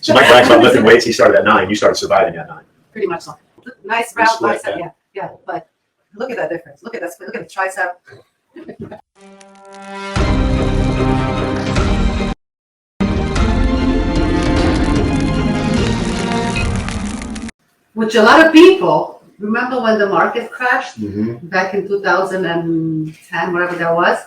So Mike brags about lifting weights. He started at 9. You started surviving at 9. Pretty much so. Nice round bicep, yeah. But look at that difference. Look at that. Look at the tricep. Which a lot of people remember when the market crashed back in 2010, whatever that was.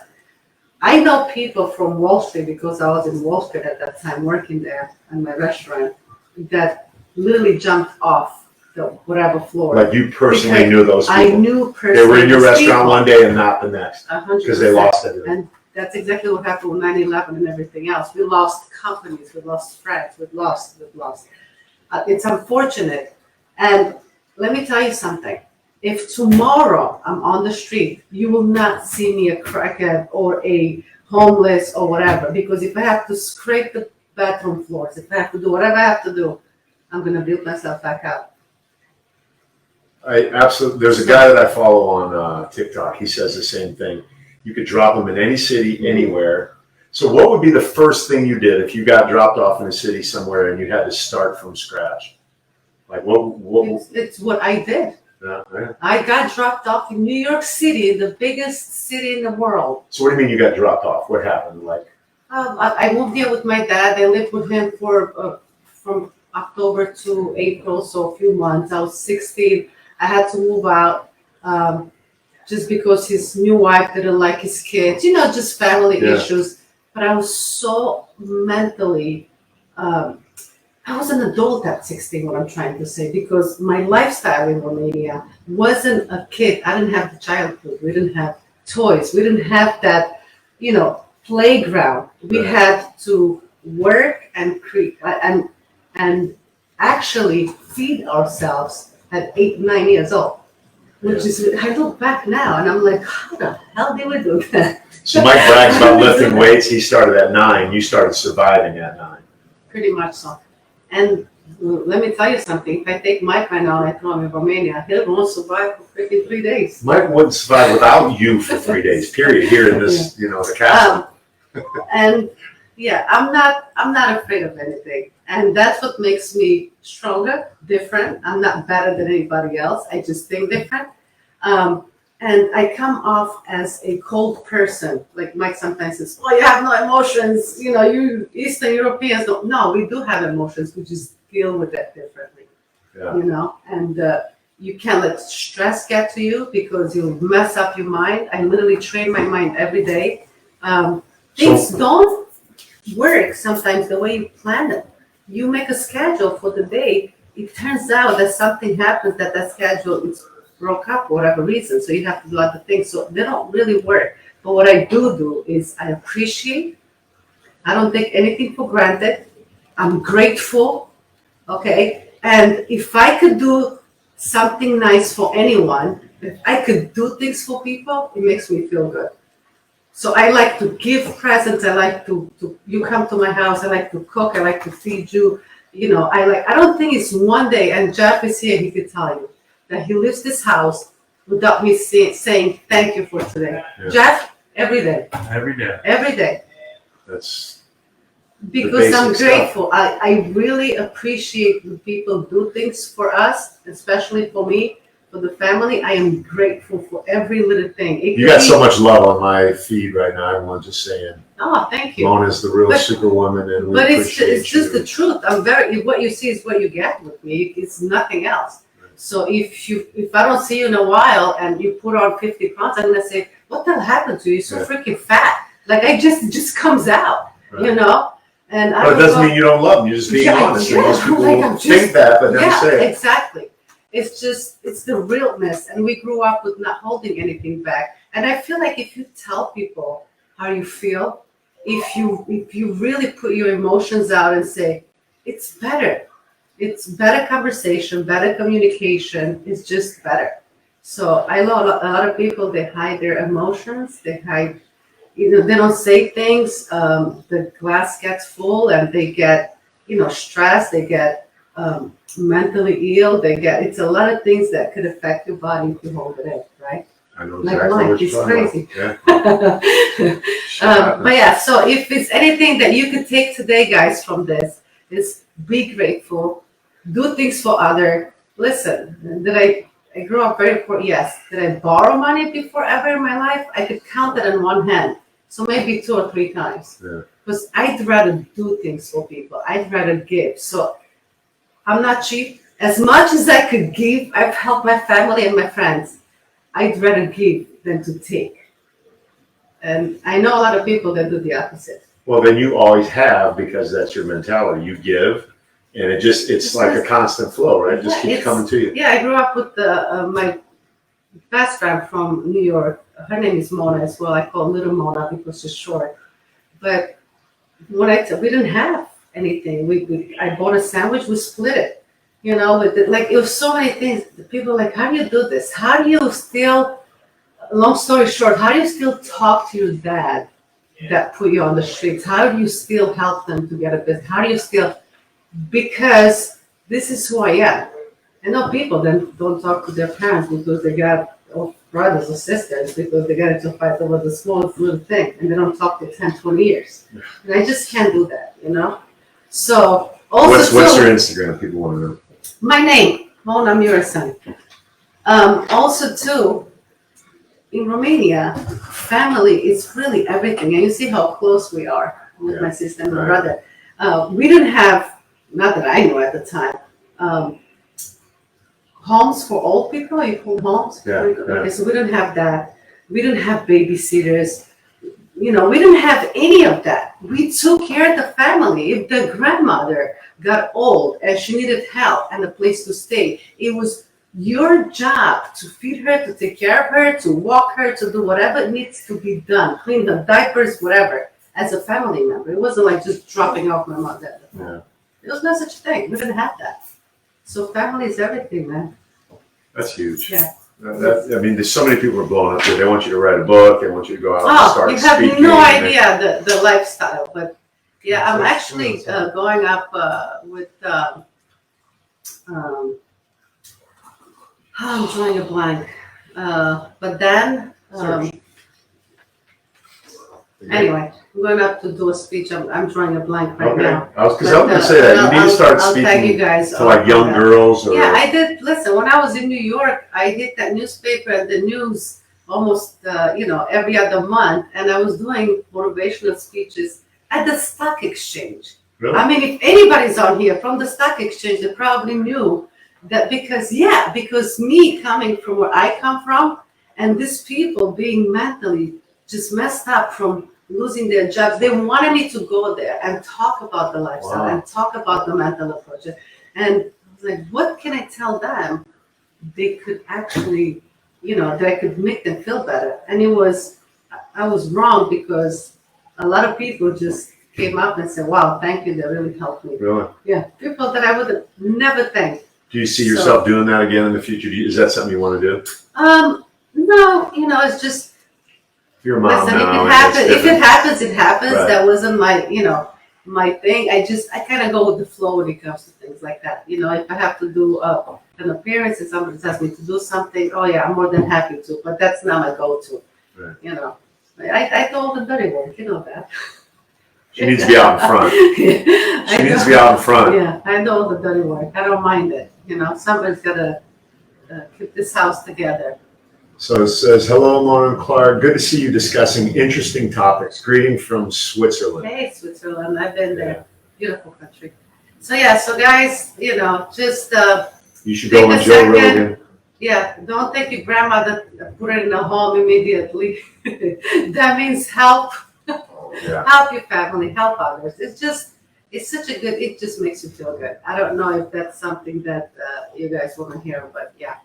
I know people from Wall Street because I was in Wall Street at that time working there in my restaurant that literally jumped off the whatever floor. Like you personally knew those people. I knew personally. They were in your restaurant one day and not the next 100%. because they lost everything. And that's exactly what happened with 9/11 and everything else. We lost companies, we lost friends, we lost. It's unfortunate. And let me tell you something. If tomorrow I'm on the street, you will not see me a crackhead or a homeless or whatever. Because if I have to scrape the bathroom floors, if I have to do whatever I have to do, I'm going to build myself back up. I absolutely. There's a guy that I follow on TikTok. He says the same thing. You could drop him in any city, anywhere. So what would be the first thing you did if you got dropped off in a city somewhere and you had to start from scratch? Like what? It's what I did. Yeah. I got dropped off in New York City, the biggest city in the world. So what do you mean you got dropped off? What happened? Like I moved here with my dad. I lived with him for from October to April, so a few months. I was 16. I had to move out just because his new wife didn't like his kids. Just family issues. But I was so mentally. I was an adult at 16, what I'm trying to say, because my lifestyle in Romania wasn't a kid. I didn't have the childhood. We didn't have toys. We didn't have that, playground. We had to work and create and actually feed ourselves at 8, 9 years old. Which is, I look back now and I'm like, how the hell did we do that? So Mike brags about lifting weights. He started at 9. You started surviving at 9. Pretty much so. And let me tell you something. If I take Mike right now and I throw him in Romania, he won't survive for freaking 3 days. Mike wouldn't survive without you for 3 days, period, here in this, the castle. And yeah, I'm not afraid of anything. And that's what makes me stronger, different. I'm not better than anybody else. I just think different. And I come off as a cold person. Like Mike sometimes says, oh, you have no emotions. You Eastern Europeans don't. No, we do have emotions. We just deal with that differently. Yeah. And you can't let stress get to you because you'll mess up your mind. I literally train my mind every day. Things don't work sometimes the way you plan it. You make a schedule for the day. It turns out that something happens that schedule is broke up for whatever reason, so you have to do other things. So they don't really work. But what I do is I appreciate. I don't take anything for granted. I'm grateful. Okay, and if I could do something nice for anyone, if I could do things for people, it makes me feel good. So I like to give presents. I like to you come to my house. I like to cook. I like to feed you. I don't think it's one day. And Jeff is here. He could tell you that he leaves this house without me saying thank you for today. Yeah. Jeff, every day. Every day. Every day. That's because I'm grateful. I really appreciate when people do things for us, especially for me, for the family. I am grateful for every little thing. You got so much love on my feed right now. Everyone's just saying. Oh, thank you. Mona's the real superwoman, and but it's just the truth. What you see is what you get with me. It's nothing else. So if I don't see you in a while and you put on 50 pounds, I'm gonna say, what the hell happened to you? You're so freaking fat. Like it just comes out, And but it doesn't mean you don't love them. You're just being honest. Yeah, most people think that, but never say it. Exactly. It's the realness, and we grew up with not holding anything back. And I feel like if you tell people how you feel, if you really put your emotions out and say, it's better. It's better conversation, better communication. It's just better. So I know a lot of people, they hide their emotions. They hide, they don't say things. The glass gets full and they get, stressed. They get mentally ill. It's a lot of things that could affect your body if you hold it in, right? I know exactly what you're talking about. It's crazy. But yeah, so if it's anything that you could take today, guys, from this, is be grateful, do things for other. Listen, did I grew up very poor? Yes. Did I borrow money before ever in my life? I could count it on one hand. So maybe 2 or 3 times. Yeah. Because I'd rather do things for people. I'd rather give. So I'm not cheap. As much as I could give, I've helped my family and my friends. I'd rather give than to take. And I know a lot of people that do the opposite. Well, then you always have, because that's your mentality. You give, and it's like a constant flow, right? It just keeps coming to you. Yeah, I grew up with my best friend from New York. Her name is Mona as well. I call her Little Mona because she's short. But when we didn't have anything. I bought a sandwich. We split it. You know, it was so many things. People were like, how do you do this? How do you still? Long story short, how do you still talk to your dad that put you on the streets? How do you still help them to get a business? How do you still? Because this is who I am. I know people then don't talk to their parents because they got brothers or sisters because they got into a fight over the smallest little thing and they don't talk for 10, 20 years. And I just can't do that, you know? So also What's your Instagram? People want to know. My name, Mona Murasan. Also too, in Romania, family is really everything. And you see how close we are with my sister and my brother. We didn't have, not that I knew at the time, homes for old people. You call homes? Yeah, Okay, so we didn't have that. We didn't have babysitters. You know, we didn't have any of that. We took care of the family. If the grandmother got old and she needed help and a place to stay, it was your job to feed her, to take care of her, to walk her, to do whatever needs to be done, clean the diapers, whatever, as a family member. It wasn't like just dropping off my mother. Yeah. There was no such thing. We didn't have that. So family is everything, man. That's huge. Yeah. I mean, there's so many people are blowing up there. They want you to write a book. They want you to go out and start You have speaking. no idea the lifestyle. But yeah, I'm actually going up with. I'm drawing a blank. But then, anyway, I'm going up to do a speech. I'm drawing a blank right now. Because I was going to say that. You need to start I'll tag you speaking guys to like young girls. Or, yeah, I did. Listen, when I was in New York, I did that newspaper and the news almost, every other month. And I was doing motivational speeches at the stock exchange. Really? I mean, if anybody's on here from the stock exchange, they probably knew that because me coming from where I come from and these people being mentally just messed up from losing their jobs, they wanted me to go there and talk about the lifestyle and talk about the mental approach. And I was like, what can I tell them? They could actually, that I could make them feel better. And I was wrong because a lot of people just came up and said, wow, thank you, that really helped me. Really? Yeah, people that I would have never thanked. Do you see yourself doing that again in the future? Is that something you want to do? No, it's just. If you're a mom listen, now, if it happens, it happens. Right. That wasn't my thing. I kind of go with the flow when it comes to things like that. If I have to do an appearance and somebody asks me to do something, oh yeah, I'm more than happy to. But that's not my go-to. Right. I do all the dirty work. You know that. She needs to be out in front. She needs to be out in front. Yeah, I do all the dirty work. I don't mind it. Somebody's got to keep this house together. So it says, hello, Mona and Clark. Good to see you discussing interesting topics. Greeting from Switzerland. Hey, Switzerland. I've been there. Beautiful country. So guys, just you should go on Joe Rogan. Yeah, don't take your grandmother, put her in a home immediately. That means help. Yeah. Help your family, help others. It's such a good, it just makes you feel good. I don't know if that's something that you guys want to hear, but yeah.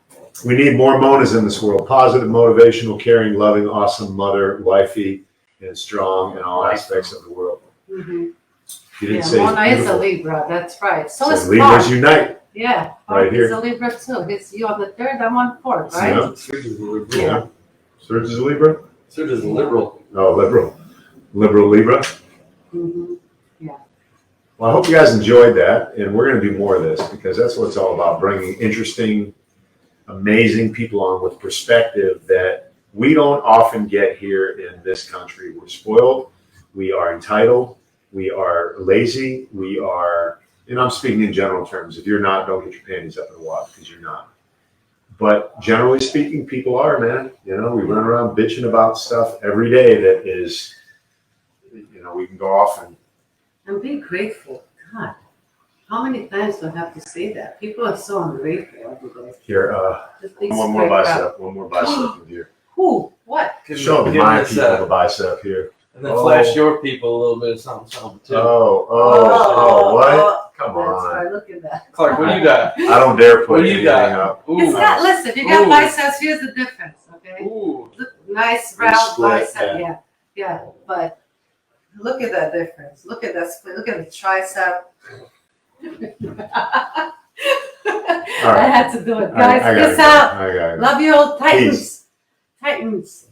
We need more Monas in this world. Positive, motivational, caring, loving, awesome mother, wifey, and strong in all aspects of the world. Mm-hmm. You didn't say Mona is a Libra, that's right. So is Libras Clark. unite. Yeah, Right here. He's a Libra too. It's you on the 3rd, I'm on 4th, right? Yeah. Serge is a liberal. Yeah. Serge is a Libra? Serge is a liberal. Oh, liberal. Liberal Libra. Mm-hmm. Well, I hope you guys enjoyed that, and we're going to do more of this because that's what it's all about, bringing interesting, amazing people on with perspective that we don't often get here in this country. We're spoiled. We are entitled. We are lazy. We are and I'm speaking in general terms. If you're not, don't get your panties up in the water because you're not. But generally speaking, people are, man. You know, we run around bitching about stuff every day that is, you know, we can go off and be grateful. God, how many times do I have to say that? People are so ungrateful every day. here, Just be one more straight up. bicep, one more bicep with you. Who? What? Show Give my us, people the bicep here. and then flash your people a little bit of something, something too. What? Come That's on. right. Look at that. Clark, what do you got? I don't dare What put do you anything got? up. Ooh. It's not. Listen, you got Ooh. biceps. Here's the difference. Okay. Ooh. Look, nice They're round split, bicep. Yeah. But look at that difference. Look at that split. Look at the tricep. I had to do it, guys. I gotta Peace go. out. I gotta go. Love you all, Titans. Peace. Titans.